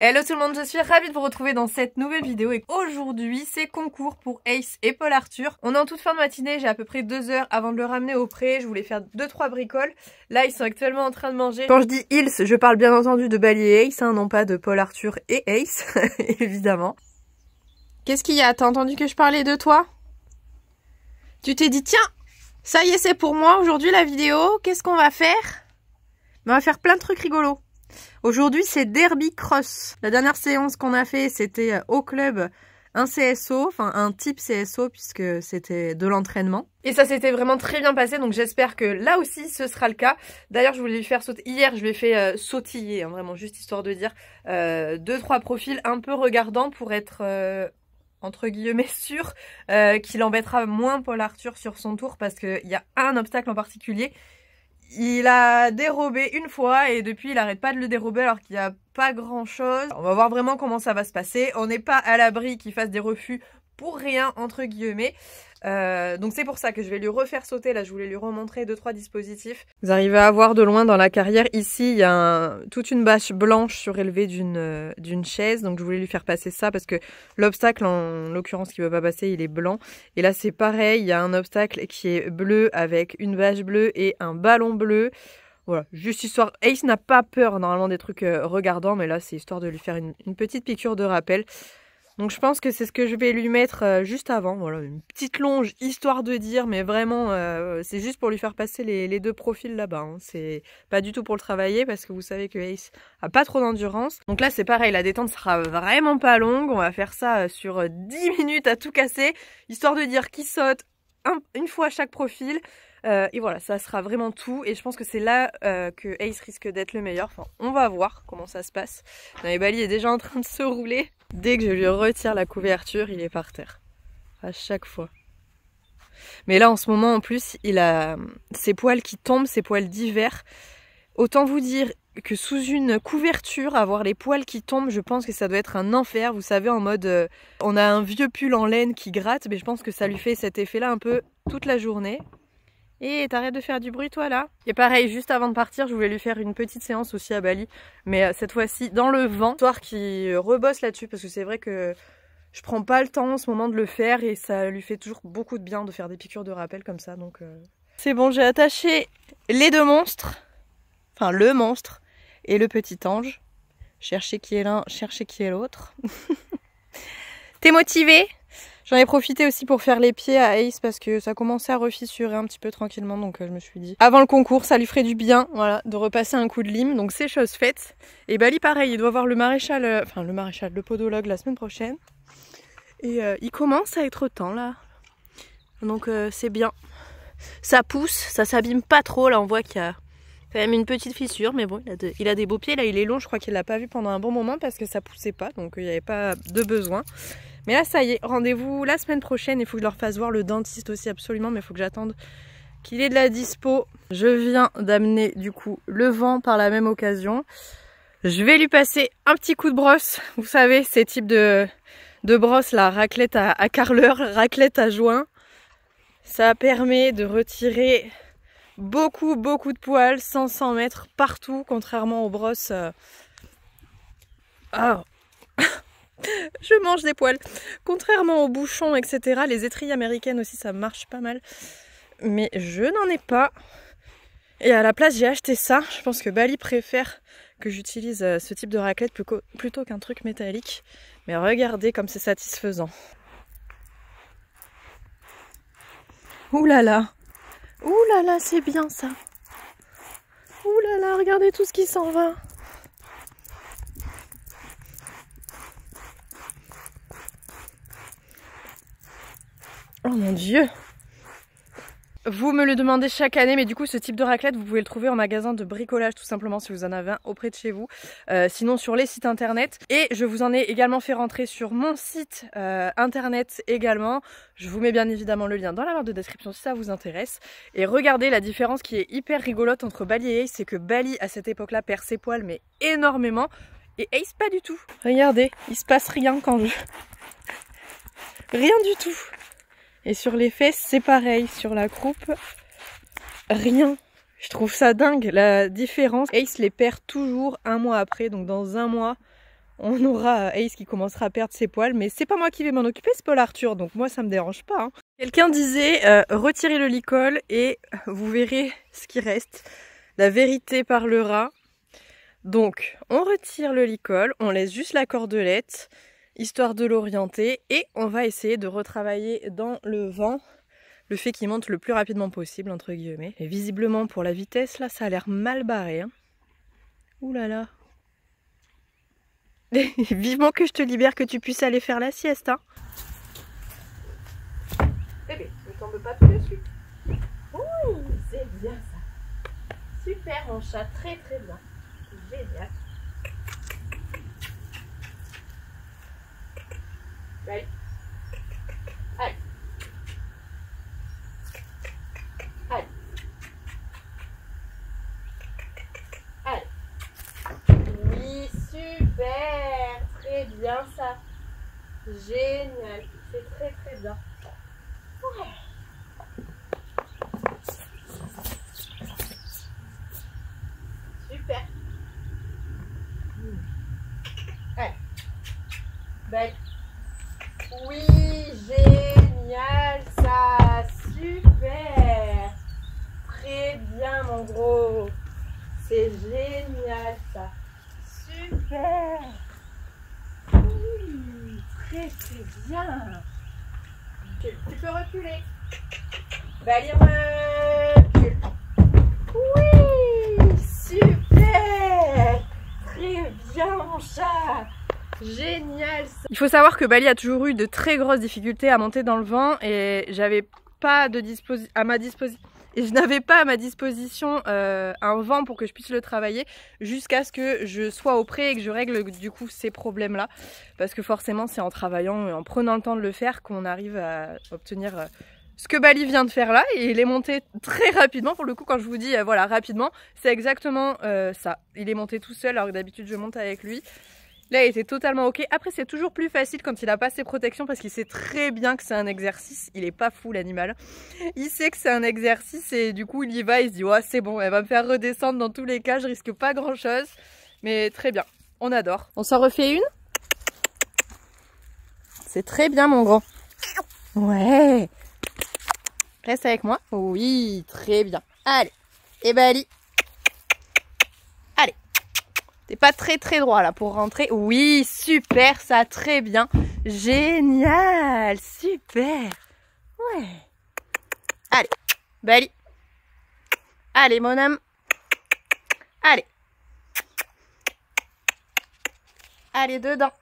Hello tout le monde, je suis ravie de vous retrouver dans cette nouvelle vidéo et aujourd'hui c'est concours pour Ace et Paul Arthur. On est en toute fin de matinée, j'ai à peu près 2 heures avant de le ramener au pré, je voulais faire 2-3 bricoles. Là ils sont actuellement en train de manger. Quand je dis ils, je parle bien entendu de Bali et Ace, hein, non pas de Paul Arthur et Ace, évidemment. Qu'est-ce qu'il y a? T'as entendu que je parlais de toi? Tu t'es dit tiens, ça y est c'est pour moi aujourd'hui la vidéo, qu'est-ce qu'on va faire? On va faire plein de trucs rigolos. Aujourd'hui, c'est Derby Cross. La dernière séance qu'on a fait, c'était au club un CSO, enfin un type CSO puisque c'était de l'entraînement. Et ça s'était vraiment très bien passé, donc j'espère que là aussi ce sera le cas. D'ailleurs, je voulais lui faire sauter. Hier, je lui ai fait sautiller, hein, vraiment juste histoire de dire 2-3 profils un peu regardants pour être entre guillemets sûr qu'il embêtera moins Paul Arthur sur son tour parce qu'il y a un obstacle en particulier. Il a dérobé une fois et depuis il arrête pas de le dérober alors qu'il n'y a pas grand chose. On va voir vraiment comment ça va se passer. On n'est pas à l'abri qu'il fasse des refus pour rien entre guillemets. Donc c'est pour ça que je vais lui refaire sauter. Là je voulais lui remontrer 2-3 dispositifs. Vous arrivez à voir de loin dans la carrière ici il y a toute une bâche blanche surélevée d'une chaise. Donc je voulais lui faire passer ça parce que l'obstacle en l'occurrence qui ne veut pas passer il est blanc. Et là c'est pareil, il y a un obstacle qui est bleu avec une bâche bleue et un ballon bleu. Voilà, juste histoire. Ace n'a pas peur normalement des trucs regardants, mais là c'est histoire de lui faire une petite piqûre de rappel. Donc je pense que c'est ce que je vais lui mettre juste avant, voilà, une petite longe histoire de dire, mais vraiment c'est juste pour lui faire passer les deux profils là-bas, hein. C'est pas du tout pour le travailler parce que vous savez que Ace a pas trop d'endurance. Donc là c'est pareil, la détente sera vraiment pas longue, on va faire ça sur 10 minutes à tout casser, histoire de dire qu'il saute une fois chaque profil. Et voilà, ça sera vraiment tout et je pense que c'est là que Ace risque d'être le meilleur. Enfin, on va voir comment ça se passe. Non, et Bali est déjà en train de se rouler. Dès que je lui retire la couverture, il est par terre. À chaque fois. Mais là, en ce moment, en plus, il a ses poils qui tombent, ses poils d'hiver. Autant vous dire que sous une couverture, avoir les poils qui tombent, je pense que ça doit être un enfer. Vous savez, en mode, on a un vieux pull en laine qui gratte, mais je pense que ça lui fait cet effet-là un peu toute la journée. Et t'arrêtes de faire du bruit toi là. Et pareil, juste avant de partir, je voulais lui faire une petite séance aussi à Bali. Mais cette fois-ci dans le vent. Histoire qu'il rebosse là-dessus parce que c'est vrai que je prends pas le temps en ce moment de le faire. Et ça lui fait toujours beaucoup de bien de faire des piqûres de rappel comme ça. Donc c'est bon, j'ai attaché les deux monstres. Enfin le monstre et le petit ange. Cherchez qui est l'un, cherchez qui est l'autre. T'es motivé ? J'en ai profité aussi pour faire les pieds à Ace parce que ça commençait à refissurer un petit peu tranquillement, donc je me suis dit avant le concours ça lui ferait du bien, voilà, de repasser un coup de lime, donc c'est chose faite. Et Bali pareil, il doit voir le maréchal, le podologue la semaine prochaine. Et il commence à être temps là, donc c'est bien. Ça pousse, ça s'abîme pas trop, là on voit qu'il y a quand même une petite fissure, mais bon, il a des beaux pieds, là il est long, je crois qu'il l'a pas vu pendant un bon moment parce que ça poussait pas, donc il n'y avait pas de besoin. Mais là ça y est, rendez-vous la semaine prochaine, il faut que je leur fasse voir le dentiste aussi absolument, mais il faut que j'attende qu'il ait de la dispo. Je viens d'amener du coup le vent par la même occasion. Je vais lui passer un petit coup de brosse, vous savez, ces types de brosse là, raclette à carreleur, raclette à joint. Ça permet de retirer beaucoup de poils sans s'en mettre partout, contrairement aux brosses. Oh. Je mange des poils. Contrairement aux bouchons, etc. Les étrilles américaines aussi, ça marche pas mal. Mais je n'en ai pas. Et à la place, j'ai acheté ça. Je pense que Bali préfère que j'utilise ce type de raclette plutôt qu'un truc métallique. Mais regardez comme c'est satisfaisant. Ouh là là. Ouh là là, c'est bien ça. Ouh là là, regardez tout ce qui s'en va. Oh mon Dieu! Vous me le demandez chaque année, mais du coup ce type de raclette vous pouvez le trouver en magasin de bricolage tout simplement si vous en avez un auprès de chez vous, sinon sur les sites internet. Et je vous en ai également fait rentrer sur mon site internet également. Je vous mets bien évidemment le lien dans la barre de description si ça vous intéresse. Et regardez la différence qui est hyper rigolote entre Bali et Ace, c'est que Bali à cette époque là perd ses poils mais énormément et Ace pas du tout. Regardez, il se passe rien quand je... Rien du tout. Et sur les fesses, c'est pareil. Sur la croupe, rien. Je trouve ça dingue, la différence. Ace les perd toujours un mois après. Donc dans un mois, on aura Ace qui commencera à perdre ses poils. Mais c'est pas moi qui vais m'en occuper, c'est Paul Arthur, donc moi ça me dérange pas. Hein. Quelqu'un disait retirez le licol et vous verrez ce qui reste. La vérité parlera. Donc on retire le licol, on laisse juste la cordelette, histoire de l'orienter, et on va essayer de retravailler dans le vent le fait qu'il monte le plus rapidement possible, entre guillemets. Et visiblement pour la vitesse, là, ça a l'air mal barré. Hein. Ouh là là. Vivement que je te libère, que tu puisses aller faire la sieste. Hein. Bébé, ne tombe pas tout de suite. Oui, c'est bien ça. Super mon chat, très très bien. Génial. Allez. Allez. Allez. Allez. Oui, super. Très bien ça. Génial. C'est très très bien. Ouais. Super. Allez. Belle. Oui, génial ça. Super. Très bien mon gros. C'est génial ça. Super. Oui, très très bien. Tu peux reculer. Allez, recule. Oui, super. Très bien mon chat. Génial ça. Il faut savoir que Bali a toujours eu de très grosses difficultés à monter dans le vent et j'avais pas de à ma disposition un vent pour que je puisse le travailler jusqu'à ce que je sois au pré et que je règle du coup ces problèmes là, parce que forcément c'est en travaillant et en prenant le temps de le faire qu'on arrive à obtenir ce que Bali vient de faire là, et il est monté très rapidement. Pour le coup, quand je vous dis voilà rapidement, c'est exactement ça. Il est monté tout seul alors que d'habitude je monte avec lui. Là, il était totalement ok. Après, c'est toujours plus facile quand il a pas ses protections parce qu'il sait très bien que c'est un exercice. Il est pas fou, l'animal. Il sait que c'est un exercice et du coup, il y va. Il se dit, ouais, c'est bon, elle va me faire redescendre dans tous les cas. Je risque pas grand chose. Mais très bien. On adore. On s'en refait une? C'est très bien, mon grand. Ouais. Reste avec moi. Oui, très bien. Allez. Et Bali. Allez. T'es pas très droit là pour rentrer. Oui, super, ça, très bien. Génial, super. Ouais. Allez, Bali. Allez, mon âme. Allez. Allez, dedans.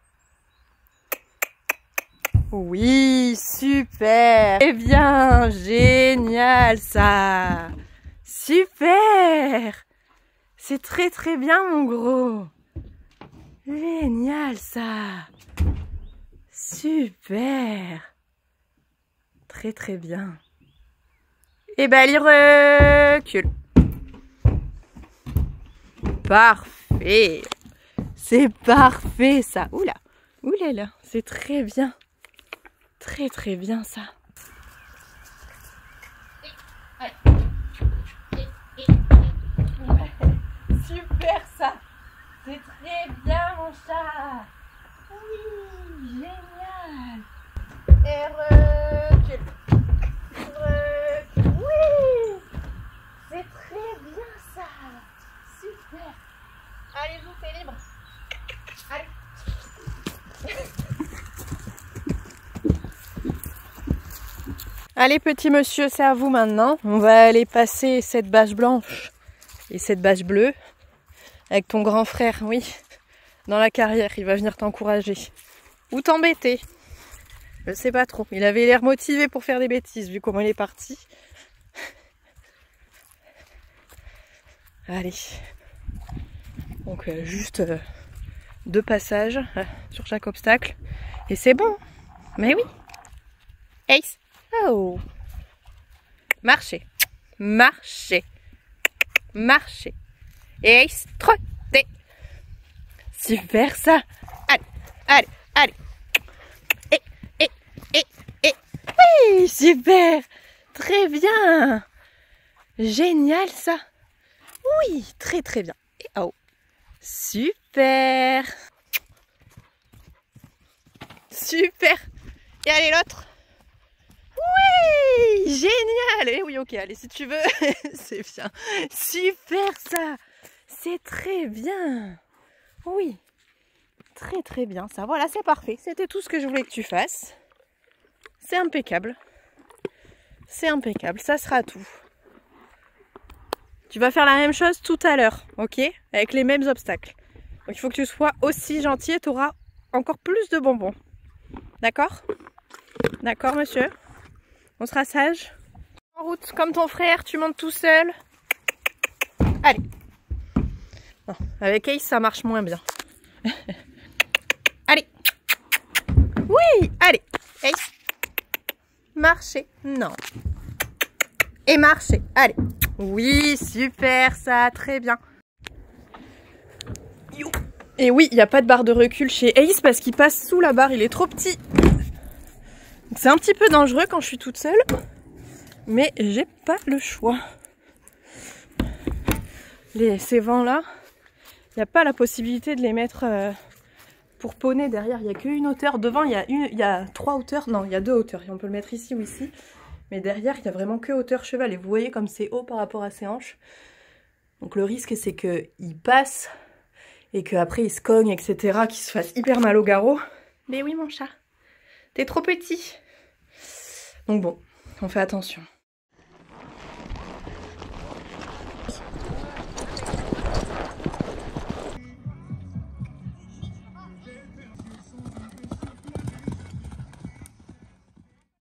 Oui, super. Eh bien, génial ça. Super. C'est très bien mon gros. Génial ça. Super. Très bien. Et ben il recule. Parfait. C'est parfait ça. Oula. Oula là. C'est très bien. Très bien ça. Super ça. C'est très bien mon chat. Oui, génial. Et recule. Recule. Oui. C'est très bien ça. Super. Allez-vous, t'es libre. Allez. Allez petit monsieur, c'est à vous maintenant. On va aller passer cette bâche blanche et cette bâche bleue avec ton grand frère, oui, dans la carrière. Il va venir t'encourager ou t'embêter. Je sais pas trop. Il avait l'air motivé pour faire des bêtises vu comment il est parti. Allez. Donc juste 2 passages sur chaque obstacle et c'est bon. Mais oui. Ace. Oh. Marchez. Marchez. Marchez. Et Ace, trottez. Super ça. Allez. Et. Oui, super. Très bien. Génial ça. Oui, très bien. Et oh. Super. Super. Et allez l'autre. Oui, génial. Et oui, ok, allez, si tu veux, c'est bien. Super ça. C'est très bien. Oui, très très bien ça. Voilà, c'est parfait. C'était tout ce que je voulais que tu fasses. C'est impeccable. C'est impeccable, ça sera tout. Tu vas faire la même chose tout à l'heure, ok? Avec les mêmes obstacles. Donc il faut que tu sois aussi gentil et tu auras encore plus de bonbons. D'accord? D'accord, monsieur? On sera sage? En route, comme ton frère, tu montes tout seul. Allez. Non, avec Ace, ça marche moins bien. Allez. Oui, allez. Ace. Marchez. Non. Et marchez. Allez. Oui, super, ça, très bien. Et oui, il n'y a pas de barre de recul chez Ace parce qu'il passe sous la barre, il est trop petit. C'est un petit peu dangereux quand je suis toute seule, mais j'ai pas le choix. Ces vents-là, il n'y a pas la possibilité de les mettre pour poney derrière. Il n'y a qu'une hauteur. Devant, il y a 3 hauteurs. Non, il y a 2 hauteurs. Et on peut le mettre ici ou ici. Mais derrière, il n'y a vraiment que hauteur cheval. Et vous voyez comme c'est haut par rapport à ses hanches. Donc le risque, c'est qu'il passe et qu'après il se cogne, etc. Qu'il se fasse hyper mal au garrot. Mais oui, mon chat, t'es trop petit. Donc bon, on fait attention.